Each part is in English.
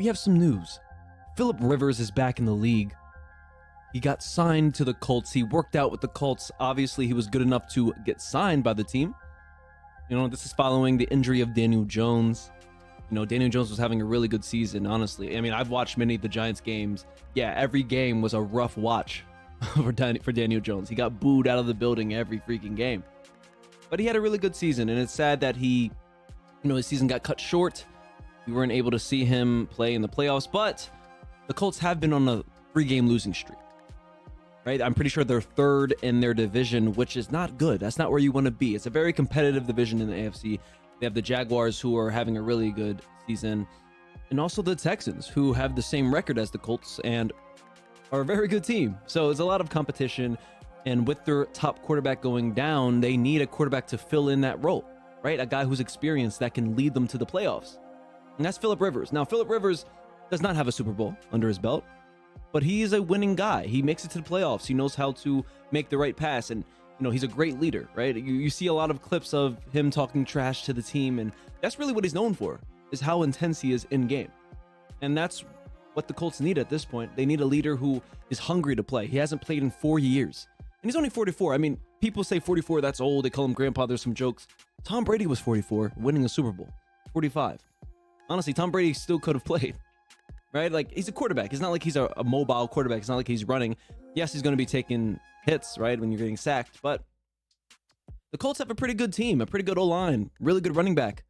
we have some news. Philip Rivers is back in the league. He got signed to the Colts. He worked out with the Colts. Obviously, he was good enough to get signed by the team. You know, this is following the injury of Daniel Jones. You know, Daniel Jones was having a really good season, honestly. I mean, I've watched many of the Giants games. Yeah, every game was a rough watch for Daniel Jones. He got booed out of the building every freaking game. But he had a really good season, and it's sad that his season got cut short. We weren't able to see him play in the playoffs, but the Colts have been on a 3-game losing streak, right? I'm pretty sure they're third in their division, which is not good. That's not where you want to be. It's a very competitive division in the AFC. They have the Jaguars, who are having a really good season, and also the Texans, who have the same record as the Colts and are a very good team. So it's a lot of competition, and with their top quarterback going down, they need a quarterback to fill in that role, right? A guy who's experienced that can lead them to the playoffs. And that's Philip Rivers. Now, Philip Rivers does not have a Super Bowl under his belt, but he is a winning guy. He makes it to the playoffs. He knows how to make the right pass, and he's a great leader, right? You see a lot of clips of him talking trash to the team, and that's really what he's known for, is how intense he is in game. And that's what the Colts need at this point. They need a leader who is hungry to play. He hasn't played in 4 years, and he's only 44. I mean, people say 44, that's old. They call him grandpa. There's some jokes. Tom Brady was 44, winning a Super Bowl. 45. Honestly, Tom Brady still could have played, right? Like, he's a quarterback. It's not like he's a mobile quarterback. It's not like he's running. Yes, he's going to be taking hits, right, when you're getting sacked, but the Colts have a pretty good team, a pretty good O-line, really good running back.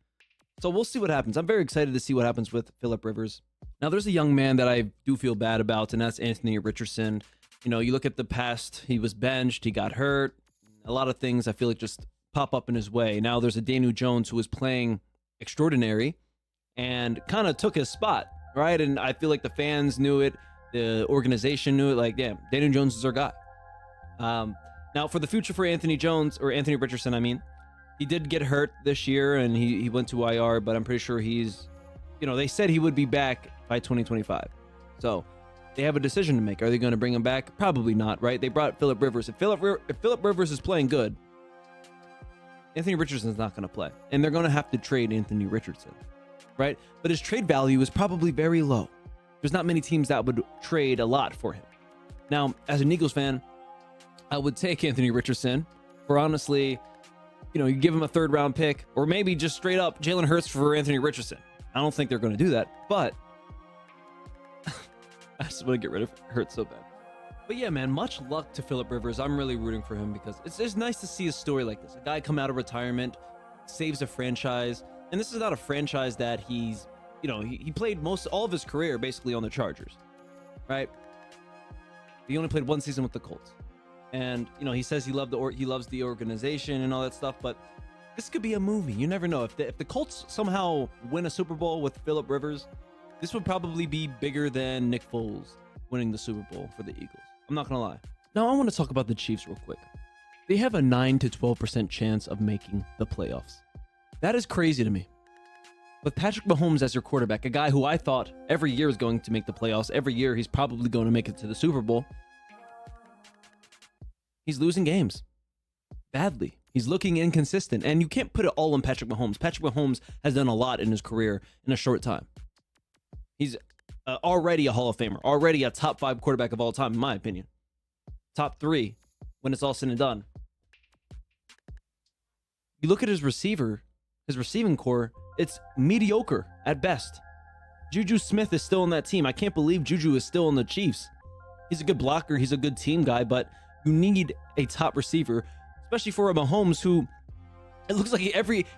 So we'll see what happens. I'm very excited to see what happens with Philip Rivers. Now, there's a young man that I do feel bad about, and that's Anthony Richardson. You look at the past, he was benched, he got hurt. A lot of things I feel like just pop up in his way. Now there's a Daniel Jones who was playing extraordinary and kind of took his spot, right? And I feel like the fans knew it, the organization knew it, like, damn, Daniel Jones is our guy. Now, for the future for Anthony Richardson, I mean, he did get hurt this year and he went to IR, but I'm pretty sure he's, they said he would be back by 2025. So they have a decision to make. Are they going to bring him back? Probably not, right? They brought Philip Rivers. If Philip Rivers is playing good, Anthony Richardson's not going to play. And they're going to have to trade Anthony Richardson, right? But his trade value is probably very low. There's not many teams that would trade a lot for him. Now, as an Eagles fan, I would take Anthony Richardson for, honestly, you give him a 3rd-round pick, or maybe just straight up Jalen Hurts for Anthony Richardson. I don't think they're going to do that, but I just want to get rid of Hurts so bad. But yeah, man, much luck to Philip Rivers. I'm really rooting for him because it's just nice to see a story like this. A guy come out of retirement, saves a franchise, and this is not a franchise that he's, he played all of his career basically on the Chargers, right? He only played 1 season with the Colts. And, he says he loves the organization and all that stuff, but this could be a movie. You never know. If the Colts somehow win a Super Bowl with Philip Rivers, this would probably be bigger than Nick Foles winning the Super Bowl for the Eagles. I'm not going to lie. Now, I want to talk about the Chiefs real quick. They have a 9 to 12% chance of making the playoffs. That is crazy to me. With Patrick Mahomes as your quarterback, a guy who I thought every year is going to make the playoffs, every year he's probably going to make it to the Super Bowl, he's losing games badly. He's looking inconsistent, and you can't put it all on Patrick Mahomes. Patrick Mahomes has done a lot in his career in a short time. He's already a Hall of Famer, already a top 5 quarterback of all time, in my opinion. Top 3 when it's all said and done. You look at his receiving core, it's mediocre at best. Juju Smith is still on that team. I can't believe Juju is still on the Chiefs. He's a good blocker. He's a good team guy, but you need a top receiver, especially for a Mahomes who, it looks like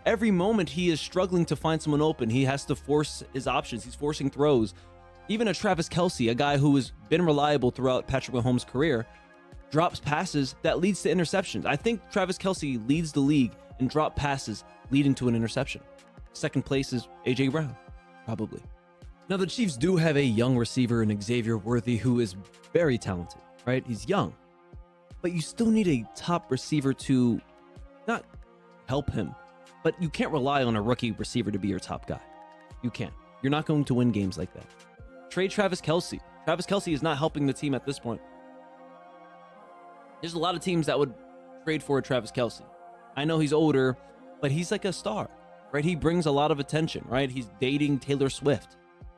every moment he is struggling to find someone open. He has to force his options. He's forcing throws. Even a Travis Kelce, a guy who has been reliable throughout Patrick Mahomes' career, drops passes that leads to interceptions. I think Travis Kelce leads the league in drop passes leading to an interception. Second place is A.J. Brown, probably. Now, the Chiefs do have a young receiver in Xavier Worthy who is very talented, right? He's young. But you still need a top receiver to not help him, but you can't rely on a rookie receiver to be your top guy. You can't. You're not going to win games like that. Trade Travis Kelce. Travis Kelce is not helping the team at this point. There's a lot of teams that would trade for a Travis Kelce. I know he's older, but he's like a star, right? He brings a lot of attention, right? He's dating Taylor Swift.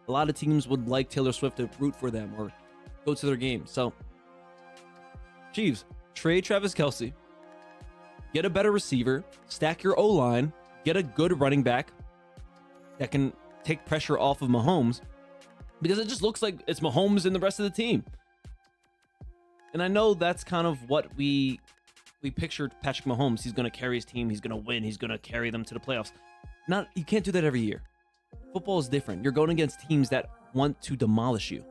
A lot of teams would like Taylor Swift to root for them or go to their game. So, Chiefs, trade Travis Kelce, get a better receiver, stack your O-line, get a good running back that can take pressure off of Mahomes, because it just looks like it's Mahomes and the rest of the team. And I know that's kind of what we pictured Patrick Mahomes. He's going to carry his team. He's going to win. He's going to carry them to the playoffs. You can't do that every year. Football is different. You're going against teams that want to demolish you.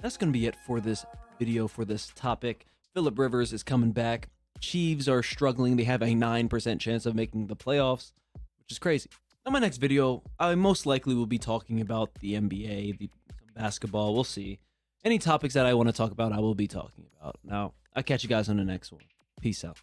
That's going to be it for this video, for this topic. Philip Rivers is coming back. Chiefs are struggling. They have a 9% chance of making the playoffs, which is crazy. In my next video, I most likely will be talking about the NBA, some basketball. We'll see. Any topics that I want to talk about, I will be talking about. Now, I'll catch you guys on the next one. Peace out.